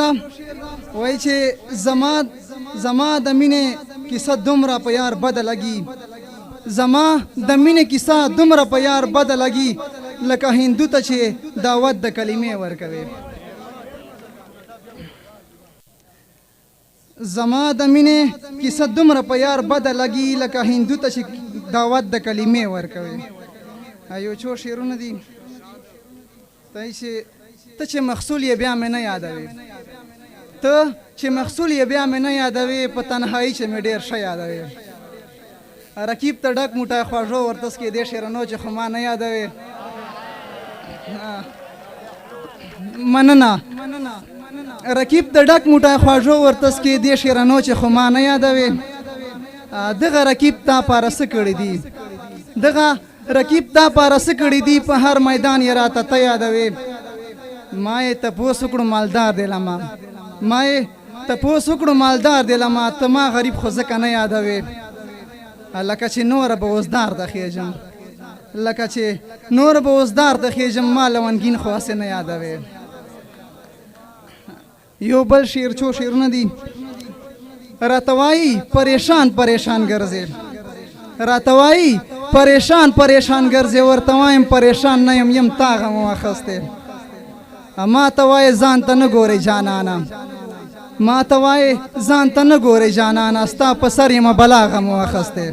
دا وای چې زما د مینې کیسه دومره په یار بده لګي زما د مینې کیسه دومره په یار بده لګي لکه هندو ته چې دعوت د کلمې ورکوي زما د مینې کیسه دومره په یار بده لګي لکه هندو ته چې دعوت د کلمې ورکوي یو څو شعرونه دي ته چې محصول یې بیا مې نه یادوي ته چې محصول یې بیا مې نه یادوي په تنهایی چې مې ډېر ښه یادوي رقیب ته ډک موټی خواږه ورتس کې دې شعرونو چې خو ما نه یادوي مننه رقیب ته ډک موټی خواږه ورتس کې دې شعرونو چې خو ما نه یادوي دغه رقیب تا پاره څه کړي دي دغه رقیب تا پاره څه کړي دي په هر میدان یې راته ته یادوي ما یې تپوس وکړو مالدار دی لما ما یې تپوس وکړو مالدار دی لما ته ما غریب خو ځکه نه یادوي لکه چې نوره به اوس دار ته خېږم لکه چې نوره به اوس دار ته خېږم ما لونګین خو هسې نه یادوي یو بل شعر څو شعرونه دي راته وایي پریشان پریشان ګرځې راته وایي پریشان پریشان ګرځې ورته وایم پریشان نه یم یم تا غم واخیستی ما ته وایې ځان ته نه ګورې جانانه ما ته وایې ځان ته نه ګورې جانانه ستا په سر یمه بلا غم واخیستی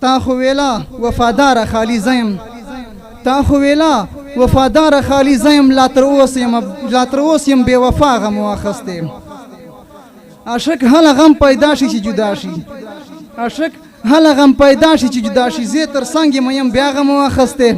تا خو ویله وفاداره خالي زیم تا خو ویله وفاداره خالي زیم لا تر اوس یم بې وفا غم واخیستی عاشق هله غم پیدا شي چې جدا شي عاشق هله غم پیدا شي چې جدا شي زه تر څنګ یم بیا غم واخیستی